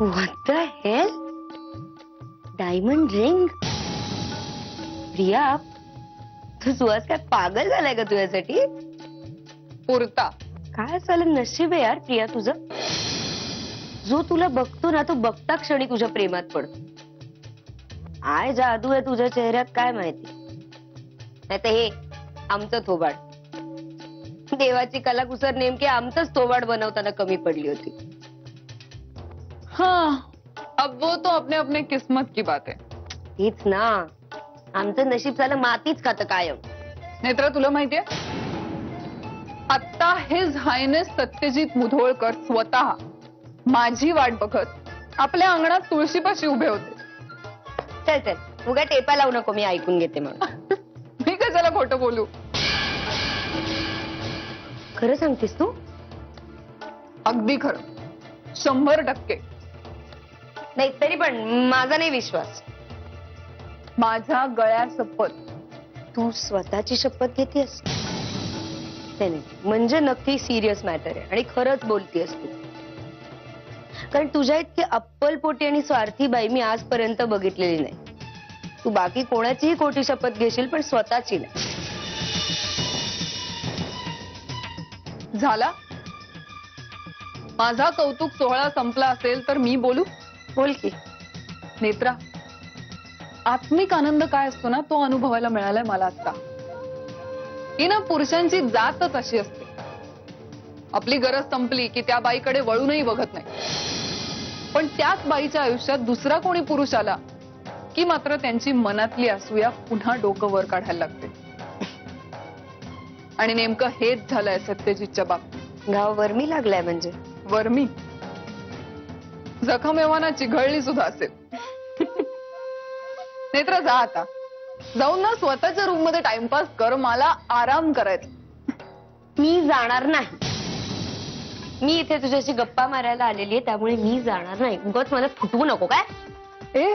What the hell? Diamond ring? Priya, तू सुहास काय पागल झालाय का तुझ्यासाठी? पुरता. काय झालं नशीब आहे यार प्रिया तुझं. जो तुला बघतो ना तो बघता क्षणी तुझ्या प्रेमात पडतो. काय जादू आहे तुझ्या चेहऱ्यात काय माहिती. नाही तर हे आमचं थोबाड. देवाची कलाकुसर नेमकी आमचंच थोबाड बनवताना कमी पडली होती. हाँ, अब वो तो अपने अपने किस्मत की बात है. हीच ना, आमचं नशीब झालं मातीच खातं कायम. नेत्रा, तुला माहितीये आता हिज हायनेस सत्यजित मुधोळकर स्वतः माझी वाट बघत आपल्या अंगणात तुळशीपाशी उभे होते. चल चल उगा टेपा लावू नको, मी ऐकून घेते म्हणून. मी कशाला खोटं बोलू. खरं सांगतेस तू? अगदी खरं, 100%. नाही तरी पण माझा नाही विश्वास. माझ्या गळ्या शपथ. तू स्वतःची शपथ घेतेस? नाही म्हणजे नक्की सिरियस मॅटर आहे आणि खरंच बोलतेस तू. कारण तुझ्या इतकी अप्पलपोटी आणि स्वार्थी बाई मी आजपर्यंत बघितलेली नाही. तू बाकी कोणाचीही खोटी शपथ घेशील पण स्वतःची नाही. झाला माझा कौतुक सोहळा संपला असेल तर मी बोलू. बोल की. नेत्रा, आत्मिक आनंद काय असतो ना तो अनुभवायला मिळालाय मला आता. ही ना पुरुषांची जातच अशी असते. आपली गरज संपली की त्या बाईकडे वळूनही बघत नाही. पण त्याच बाईच्या आयुष्यात दुसरा कोणी पुरुष आला की मात्र त्यांची मनातली असूया पुन्हा डोकं वर काढायला लागते. आणि नेमकं हेच झालंय सत्यजितच्या बाबतीत. गाव वर्मी लागलाय म्हणजे. वर्मी जखम एव्हाना चिघळली सुद्धा असेल. नेत्रा, जा आता. जाऊन ना स्वतःच्या रूम मध्ये टाइमपास कर. मला आराम करायचा. मी जाणार नाही. मी इथे तुझ्याशी गप्पा मारायला आलेली आहे त्यामुळे मी जाणार नाही. उगाच मला फुटवू नको काय. ए,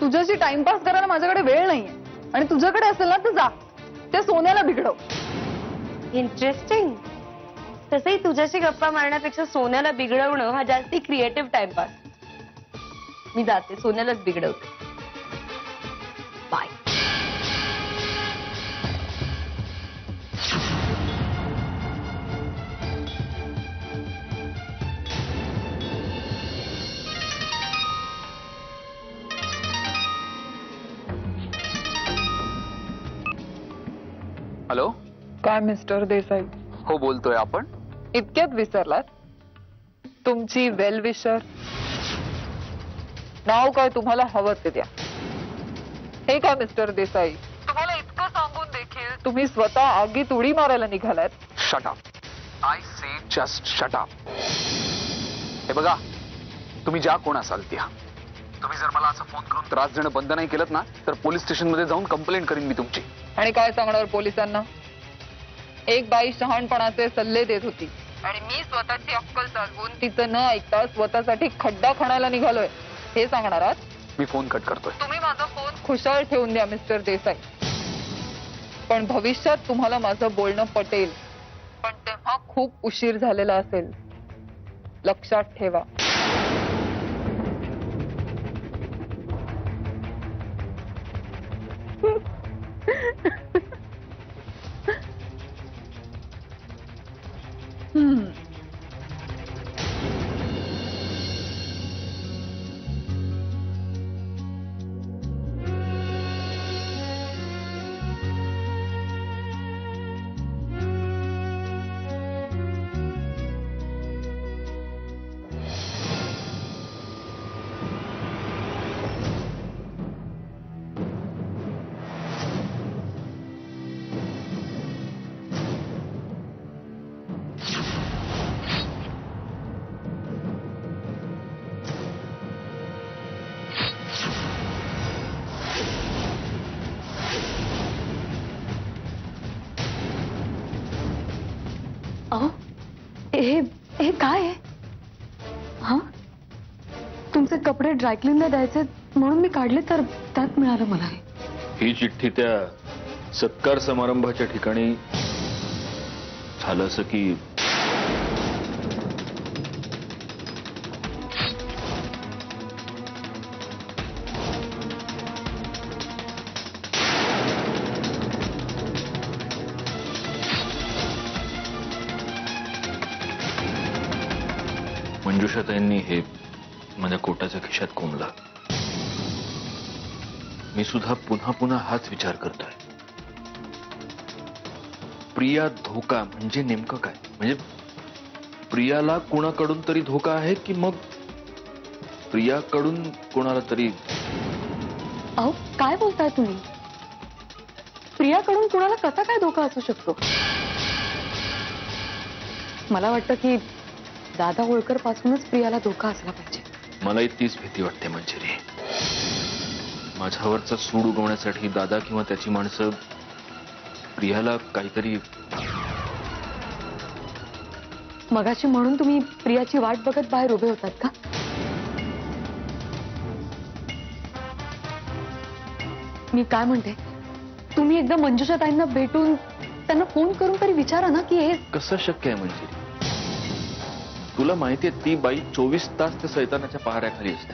तुझ्याशी टाइमपास करायला माझ्याकडे वेळ नाहीये. आणि तुझ्याकडे असेल ना तर जा. त्या सोन्याला बिघडव. इंटरेस्टिंग. तसंही तुझ्याशी गप्पा मारण्यापेक्षा सोन्याला बिघडवणं हा जास्ती क्रिएटिव्ह टाइमपास. मी जाते, सोन्यालाच बिघडवते. बाय. हॅलो. काय मिस्टर देसाई, हो बोलतोय. आपण इतक्यात विसरलात? तुमची वेल विशर नाव काय तुम्हाला हवं ते द्या. हे काय मिस्टर देसाई, तुम्हाला इतकं सांगून देखील तुम्ही स्वतः आगीत उडी मारायला निघालात. Shut up. I say just shut up. हे बघा, तुम्ही ज्या कोण असाल त्या, तुम्ही जर मला असं फोन करून त्रास देणं बंद नाही केलं ना तर पोलीस स्टेशन मध्ये जाऊन कंप्लेंट करीन मी तुमची. आणि काय सांगणार पोलिसांना? एक बाई शहाणपणाचे सल्ले देत होती आणि मी स्वतःची अक्कल चालवून तिचं न ऐकता स्वतःसाठी खड्डा खणायला निघालोय हे सांगणार आहात? मी फोन कट करतोय. तुम्ही माझा फोन खुशाल ठेवून द्या मिस्टर देसाई. पण भविष्यात तुम्हाला माझं बोलणं पटेल, पण तेव्हा खूप उशीर झालेला असेल. लक्षात ठेवा. अहो, हे काय आहे? हा, तुमचे कपडे ड्रायक्लीनला द्यायचे म्हणून मी काढले तर त्यात मिळालं मला हे. ही चिठ्ठी त्या सत्कार समारंभाच्या ठिकाणी झालं असं की मंजुषाताईंनी हे माझ्या कोटाच्या खिशात कोंबला. मी सुद्धा पुन्हा पुन्हा हाच विचार करतोय. प्रिया धोका म्हणजे नेमकं काय? म्हणजे प्रियाला कोणाकडून तरी धोका आहे की मग प्रियाकडून कोणाला तरी? अहो काय बोलताय तुम्ही? प्रियाकडून कुणाला कसा काय धोका असू शकतो? मला वाटतं की दादा होळकर पासूनच प्रियाला धोका असला पाहिजे. मलाही तीच भीती वाटते मंजिरी. माझ्यावरचा सूड उगवण्यासाठी दादा किंवा त्याची माणसं प्रियाला काहीतरी. मगाशी म्हणून तुम्ही प्रियाची वाट बघत बाहेर उभे होतात का? मी काय म्हणते, तुम्ही एकदा मंजुषाताईंना भेटून त्यांना फोन करून तरी विचारा ना की हे कसं शक्य आहे मंजिरी? तुला माहितीये ती बाई 24 तास त्या सैतानाच्या पहाऱ्याखाली असते.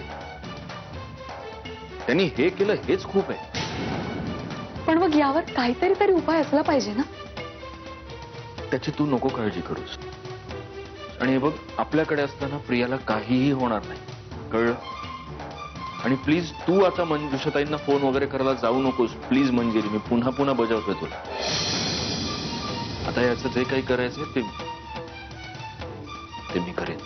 त्यांनी हे केलं हेच खूप आहे. पण मग यावर काहीतरी तरी उपाय असला पाहिजे ना. त्याची तू नको काळजी करूस. आणि हे बघ, आपल्याकडे असताना प्रियाला काहीही होणार नाही, कळलं? आणि प्लीज तू आता मंजुषाताईंना फोन वगैरे करायला जाऊ नकोस प्लीज मंजिरी. मी पुन्हा पुन्हा बजावतोय तुला. आता याचं जे काही करायचंय ते मी करेन.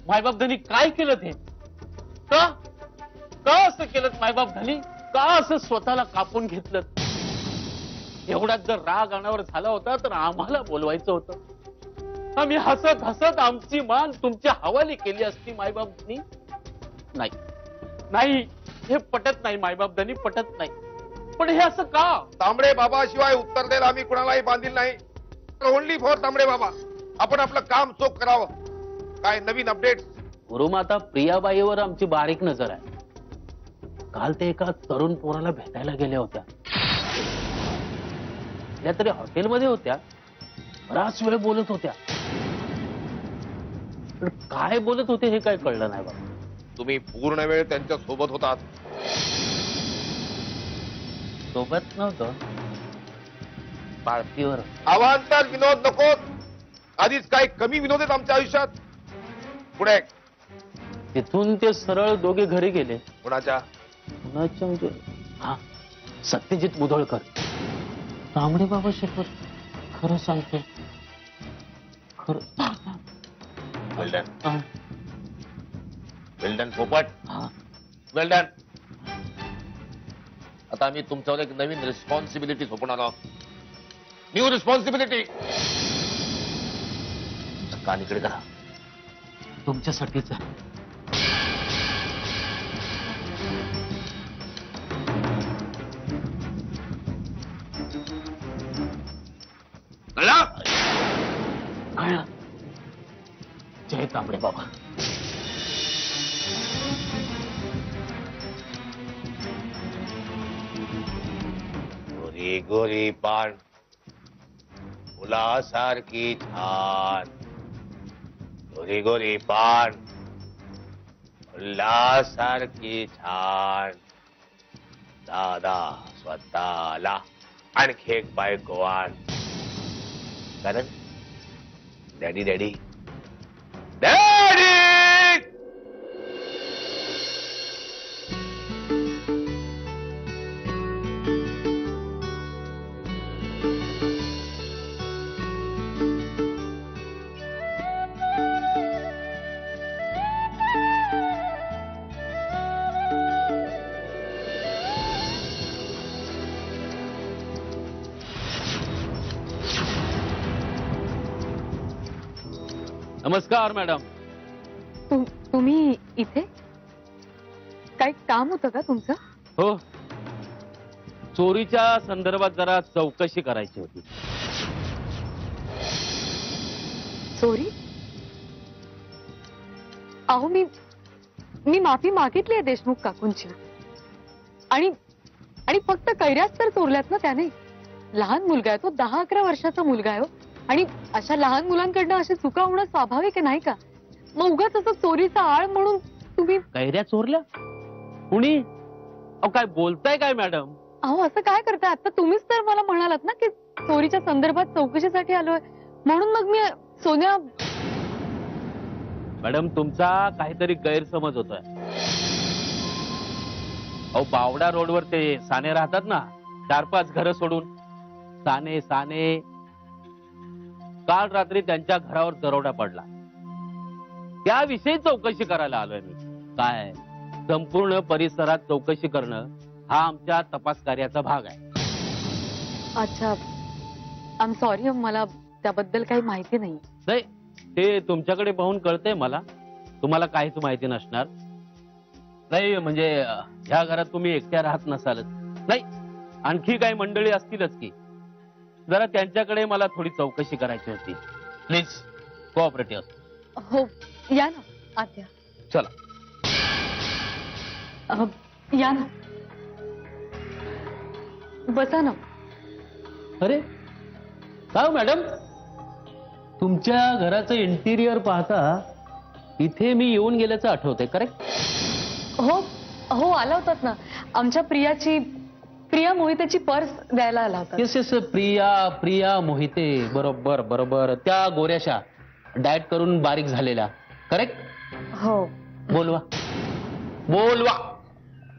मायबाप धनी काय केलं ते? का असं केलं मायबाप धनी? का असं स्वतःला कापून घेतलं? एवढ्यात जर राग अनावर झाला होता तर आम्हाला बोलवायचं होतं. आम्ही हसत हसत आमची मान तुमच्या हवाली केली असती मायबाप धनी. नाही, हे पटत नाही मायबाप धनी, पटत नाही. पण हे असं का? तांबडे बाबा शिवाय उत्तर द्यायला आम्ही कुणालाही बांधील नाही. ओनली फॉर तांबडे बाबा. आपण आपलं काम चोख करावं. काय नवीन अपडेट? गुरुमाता प्रियाबाईवर आमची बारीक नजर आहे. काल ते एका तरुण पोराला भेटायला गेल्या होत्या. त्या तरी हॉटेलमध्ये होत्या. बराच वेळ बोलत होत्या. पण काय बोलत होते हे काय कळलं नाही बाबा. तुम्ही पूर्ण वेळ त्यांच्या सोबत होतात. सोबत नव्हतं, पार्टीवर. अवांतर विनोद नको. आधीच काही कमी विनोद आहेत आमच्या आयुष्यात. पुढे तिथून ते सरळ दोघे घरी गेले. कुणाच्या? कुणाच्या म्हणजे हा, सत्यजित मुधोळकर. तांबडे बाबा शपथ, खरं सांगते, खरं. वेल्डन वेल्डन पोपट, हा. वेल्डन. आता आम्ही तुमच्यावर एक नवीन रिस्पॉन्सिबिलिटी सोपवणार आहोत. New responsibility. कान इकडे करा. तुमच्यासाठीच. कळलं? जय तांबडे बाबा. गोरी गोरी पान, फुलासारखी छान. गोरी गोरी पान, फुलासारखी छान. दादा स्वतःला आणखी एक बायको आण. कारण डॅडी डॅडी डॅडी. नमस्कार मॅडम. तुम्ही इथे काही काम होतं का तुमचं? हो, चोरीच्या संदर्भात जरा चौकशी करायची होती. चोरी? अहो मी माफी मागितली आहे देशमुख काकूंची. आणि फक्त कैऱ्याच तर चोरल्यात ना त्याने. लहान मुलगा आहे तो, 10-11 वर्षाचा मुलगा आहे. आणि अशा लहान मुलांकडनं अशी चुका होणं स्वाभाविक आहे नाही का? मग उगाच असं चोरीचा आळ म्हणून तुम्ही कैऱ्या चोरल्या? कुणी? अहो काय बोलताय काय मॅडम? अहो असं काय करताय? आता तुम्हीच तर मला म्हणालात ना की चोरीच्या संदर्भात चौकशीसाठी आलोय, म्हणून मग मी सोन्या. मॅडम तुमचा काहीतरी गैरसमज होतोय. अहो बावडा रोडवर ते साने राहतात ना, 4-5 घरं सोडून. साने साने काल रात्री त्यांच्या घरावर दरोडा पडला. त्याविषयी चौकशी करायला आलोय मी. काय संपूर्ण परिसरात चौकशी करणं हा आमच्या तपास कार्याचा भाग आहे. अच्छा, आय एम सॉरी, मला त्याबद्दल काही माहिती नाही. नाही, ते तुमच्याकडे पाहून कळतंय मला तुम्हाला काहीच माहिती नसणार. नाही म्हणजे ह्या घरात तुम्ही एकट्या राहत नसालच. नाही, आणखी काही मंडळी असतीलच की. जरा त्यांच्याकडे मला थोडी चौकशी करायची होती. Please cooperative. हो, या ना आत्या. चला. या ना, बसा ना. अरे काय हो मॅडम, तुमच्या घराचं इंटिरियर पाहता इथे मी येऊन गेल्याचं आठवतंय, करेक्ट? हो हो, आला होतात ना. आमच्या प्रिया मोहितेची पर्स द्यायला आला होता. Yes yes, Priya Mohite. बरोबर बरोबर, त्या गोऱ्याशा डाएट करून बारीक झालेल्या, करेक्ट? हो बोलवा बोलवा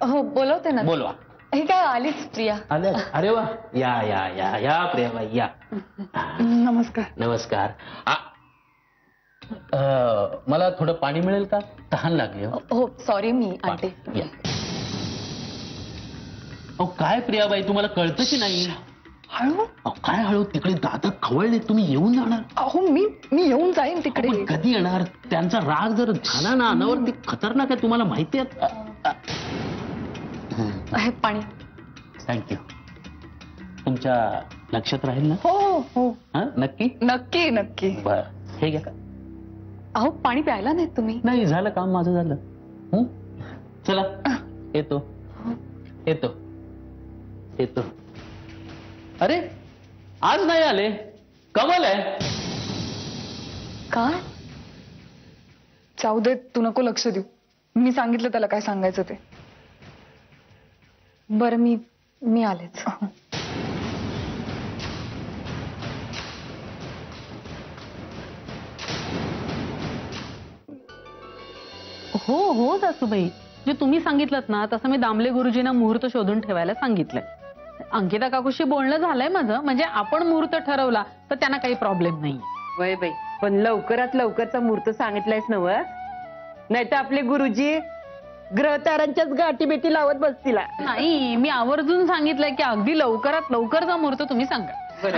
हो, बोलवते ना. बोलवा. हे काय, आलीच प्रिया. आल्या? अरे वा, या या या या प्रियाबाई या. नमस्कार. नमस्कार. मला थोडं पाणी मिळेल का? तहान लागली हो. हो सॉरी, मी आणते. या. अहो काय प्रियाबाई, तुम्हाला कळतं की नाही? हळू. अहो काय हळू, तिकडे दादा खवळले, तुम्ही येऊन जाणार. अहो मी येऊन जाईन तिकडे. पण कधी येणार? त्यांचा राग जर झाला ना अनावर, ते खतरनाक आहे, तुम्हाला माहिती आहे. आहे पाणी. थँक्यू. तुमच्या लक्षात राहील ना? हो हो हो, हा, नक्की? नक्की नक्की. बर, हे घ्या. अहो पाणी प्यायला नाहीत तुम्ही? नाही, झालं काम माझं, झालं. हं? चला, येतो येतो येतो. अरे आज नाही आले, कमाल आहे. काय? जाऊ दे, तू नको लक्ष देऊ. मी सांगितलं त्याला काय सांगायचं ते. बरं, मी आलेच. हो हो सासूबाई, जे तुम्ही सांगितलं ना तसं मी दामले गुरुजींना मुहूर्त शोधून ठेवायला सांगितलंय. अंकिता काकूशी बोलणं झालंय माझं, म्हणजे आपण मुहूर्त ठरवला तर त्यांना काही प्रॉब्लेम नाही. वय बाई, पण लवकरात लवकरचा मुहूर्त सांगितलायस ना व? नाही तर आपले गुरुजी ग्रहतारांच्याच गाठी बेटी लावत बसतील. नाही, मी आवर्जून सांगितलंय की अगदी लवकरात लवकरचा मुहूर्त तुम्ही सांगा.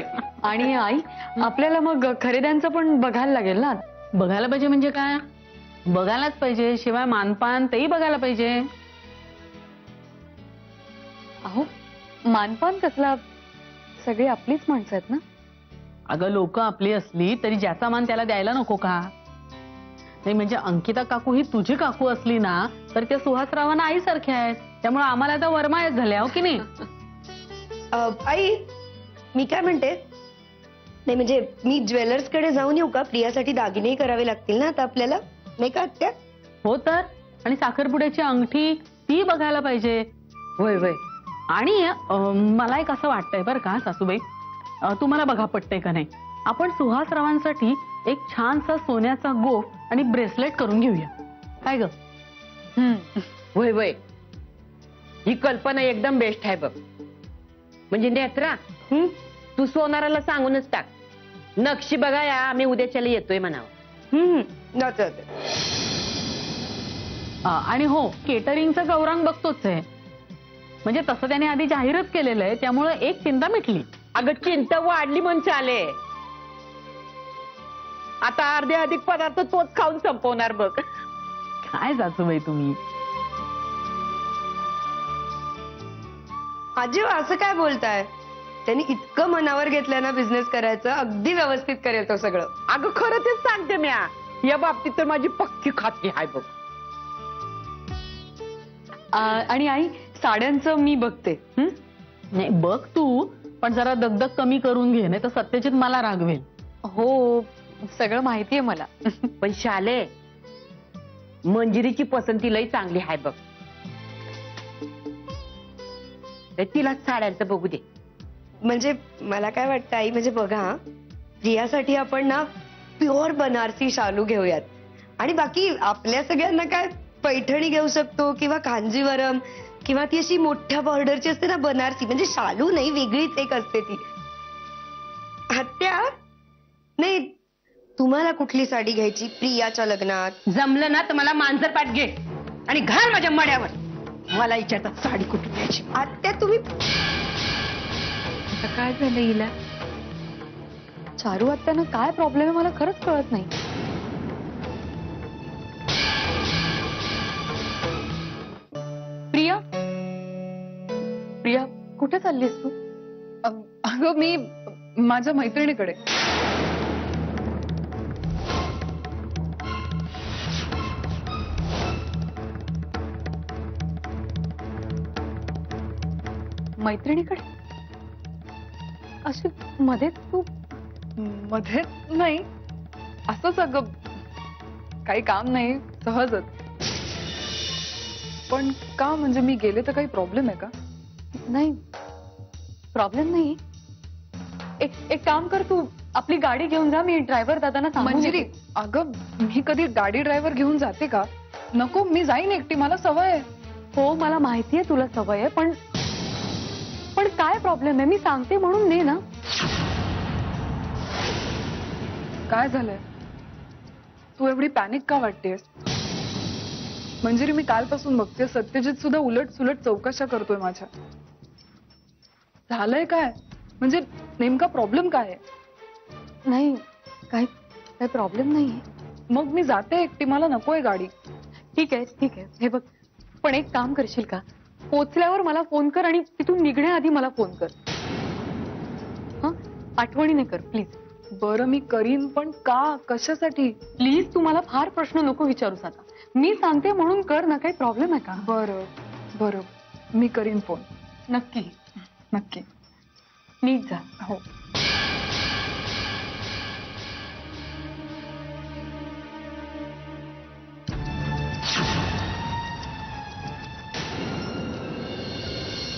आणि आई, आपल्याला मग खरेद्यांचं पण बघायला लागेल ना. बघायला पाहिजे म्हणजे काय? बघायलाच पाहिजे, शिवाय मानपान तेही बघायला पाहिजे. अहो मानपान कसला, सगळी आपलीच माणसं आहेत ना. अगं लोक आपली असली तरी ज्याचा मान त्याला द्यायला नको का? नाही म्हणजे अंकिता काकू ही तुझी काकू असली ना तर त्या सुहासरावांना आईसारख्या आहेत, त्यामुळे आम्हाला आता वरमायच झाल्या, हो की नाही? आई, मी काय म्हणते, नाही म्हणजे मी ज्वेलर्स कडे जाऊन येऊ का? प्रियासाठी दागिनेही करावे लागतील ना आता आपल्याला, नाही का आत्या? हो तर, आणि साखरपुड्याची अंगठी ती बघायला पाहिजे. होय होय. आणि मला एक असं वाटतंय बरं का सासूबाई, तुम्हाला बघा पटतंय का नाही, आपण सुहासरावांसाठी एक छानसा सोन्याचा गोफ आणि ब्रेसलेट करून घेऊया, काय ग? होय होय, ही कल्पना एकदम बेस्ट आहे बघ. म्हणजे नेत्रा, तू सोनाराला सांगूनच टाक, नक्षी बघा या, आम्ही उद्याच्याला येतोय म्हणावं. आणि हो, केटरिंगचं गौरांग बघतोच आहे, म्हणजे तसं त्याने आधी जाहीरच केलेलं आहे, त्यामुळे एक चिंता मिटली. अगं चिंता वाढली म्हणून चाले, आता अर्धे अधिक पदार्थ तोच खाऊन संपवणार बघ. काय सासूबाई तुम्ही? आजी असं काय बोलताय? त्यांनी इतकं मनावर घेतलं ना बिझनेस करायचं, अगदी व्यवस्थित करेल तो सगळं. अगं खरं तेच सांगते मी, या बाबतीत तर माझी पक्की खात्री आहे बघ. आणि आई, साड्यांचं मी बघते. नाही बघ तू, पण जरा दगदग कमी करून घे, नाही तर सत्यजित मला रागवेल. हो, सगळं माहितीये मला. पण शाले, मंजिरीची पसंती लई चांगली आहे बघ. तर तिला साड्यांचं बघू दे. म्हणजे मला काय वाटतं आई, म्हणजे बघा हा, प्रियासाठी आपण ना प्युअर बनारसी शालू घेऊयात आणि बाकी आपल्या सगळ्यांना काय पैठणी घेऊ शकतो किंवा कांजीवरम किंवा ती अशी मोठ्या बॉर्डरची असते ना बनारसी, म्हणजे शालू नाही, वेगळीच एक असते ती. आत्या नाही, तुम्हाला कुठली साडी घ्यायची प्रियाच्या लग्नात? जमलं ना तर मला मांजरपाट घे आणि घाल माझ्या मड्यावर. मला विचारतात साडी कुठून घ्यायची. आत्या तुम्ही आता काय झालं हिला? चारू आत्यानं काय प्रॉब्लेम आहे मला खरंच कळत नाही. प्रिया, प्रिया कुठे चाललीस तू? अगं मी माझ्या मैत्रिणीकडे. मैत्रिणीकडे? अशी मध्येच तू? मध्ये नाही, असंच अगं, काही काम नाही, सहजच. पण का, म्हणजे मी गेले तर काही प्रॉब्लेम आहे का? नाही, प्रॉब्लेम नाही. एक काम कर, तू आपली गाडी घेऊन जा, मी ड्रायव्हर दादांना सांगून मंजिरी, येते. अगं मी कधी गाडी ड्रायव्हर घेऊन जाते का? नको, मी जाईन एकटी, मला सवय आहे. हो मला माहितीये तुला सवय आहे, पण काय प्रॉब्लेम आहे? मी सांगते म्हणून ने ना. काय झालंय? तू एवढी पॅनिक का वाटतेस? मंजिरी, मी कालपासून बघते सत्यजित सुद्धा उलट सुलट चौकशा करतोय माझ्या. झालंय काय? म्हणजे नेमका प्रॉब्लेम काय आहे? नाही, काय प्रॉब्लेम नाहीये. मग मी जाते एकटी, मला नकोय गाडी. ठीक आहे. हे बघ, पण एक काम करशील का? पोचल्यावर मला फोन कर आणि तिथून निघण्याआधी मला फोन कर. हा, आठवणीने कर प्लीज. बरं मी करीन, पण का, कशासाठी? प्लीज, तू मला फार प्रश्न नको विचारूस आता. मी सांगते म्हणून कर ना, काही प्रॉब्लेम आहे का? बरं मी करीन फोन. नक्की नक्की. नीट जा. हो.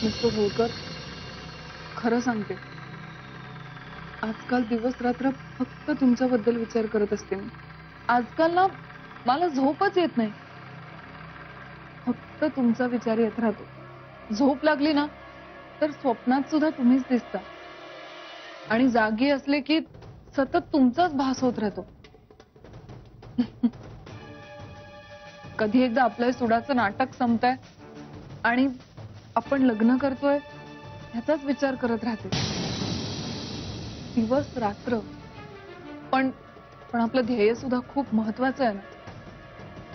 मिस्टर होळकर, खरं सांगते, आजकाल दिवस रात्र फक्त तुमच्याबद्दल विचार करत असते मी. आजकाल ना मला झोपच येत नाही, फक्त तुमचा विचार येत राहतो. झोप लागली ना तर स्वप्नात सुद्धा तुम्हीच दिसता आणि जागी असले की सतत तुमचाच भास होत राहतो. कधी एकदा आपलं सुडाचं नाटक संपतंय आणि आपण लग्न करतोय ह्याचाच विचार करत राहते दिवस रात्र. पण आपलं ध्येय सुद्धा खूप महत्वाचं आहे ना.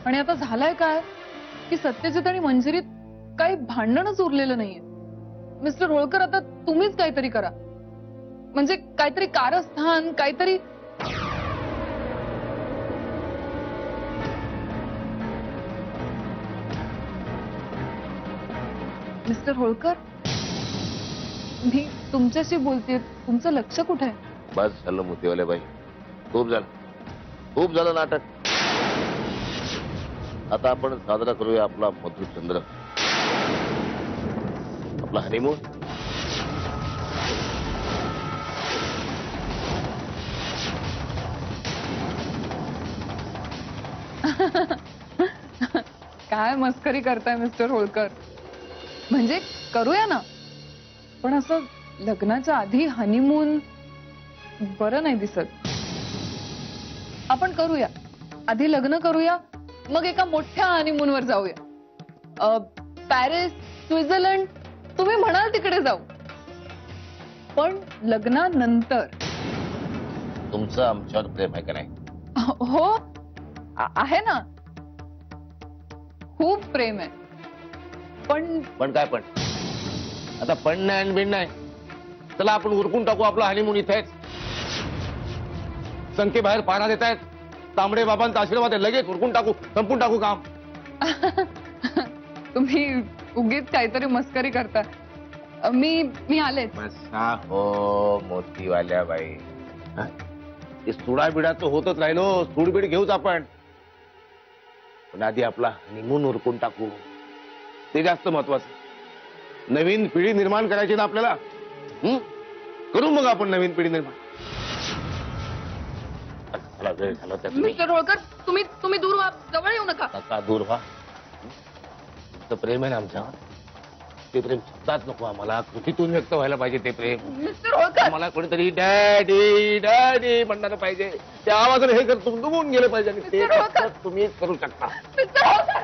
आणि आता झालंय काय की सत्यजित आणि मंजिरीत काही भांडणच उरलेलं नाहीये. मिस्टर होळकर, आता तुम्हीच काहीतरी करा, म्हणजे काहीतरी कारस्थान, काहीतरी. मिस्टर होळकर, मी तुमच्याशी बोलते, तुमचं लक्ष कुठे आहे? बस झालं मोतीवाले बाई, खूप झालं नाटक. आता आपण साजरा करूया आपला मधुचंद्र, आपला हनीमून. काय मस्करी करताय मिस्टर होळकर? म्हणजे करूया ना, पण असं लग्नाच्या आधी हनीमून बरं नाही दिसत. आपण करूया, आधी लग्न करूया, मग एका मोठ्या हनीमूनवर जाऊया. पॅरिस, स्वित्झर्लंड, तुम्ही म्हणाल तिकडे जाऊ, पण लग्नानंतर. तुमचं आमच्यावर प्रेम आहे का नाही? हो आहे ना, खूप प्रेम आहे. पण काय पण? आता पण नाही आणि बिन नाही. चला आपण उरकून टाकू आपला हनीमून इथेच. संख्ये बाहेर पाहण्यात येत आहेत, तांबडे बाबांचा आशीर्वाद आहे, लगेच उरकून टाकू, संपून टाकू काम. तुम्ही उगीच काहीतरी मस्करी करता. मी आलेच. बसा हो मोतीवाल्या बाई, ते सुडाबिडाचं होतच राहिलो. सूडबीड घेऊच आपण. पण आधी आपला निमून उरकून टाकू, ते जास्त महत्वाचं. नवीन पिढी निर्माण करायची ना आपल्याला. करू मग आपण नवीन पिढी निर्माण. मला वेळ घालवता तुम्ही. मिस्टर होळकर, तुम्ही दूर व्हा, जवळ येऊ नका. काका दूर व्हा. तुमचं प्रेम आहे ना आमच्यावर, ते प्रेम शब्दात नको आम्हाला, कृतीतून व्यक्त व्हायला पाहिजे ते प्रेम. मिस्टर होळकर, मला कोणीतरी डॅडी डॅडी म्हणणार पाहिजे, त्या आवाजाने हे कर तुमदुमून गेलं पाहिजे, आणि ते फक्त तुम्हीच करू शकता. मिस्टर होळकर.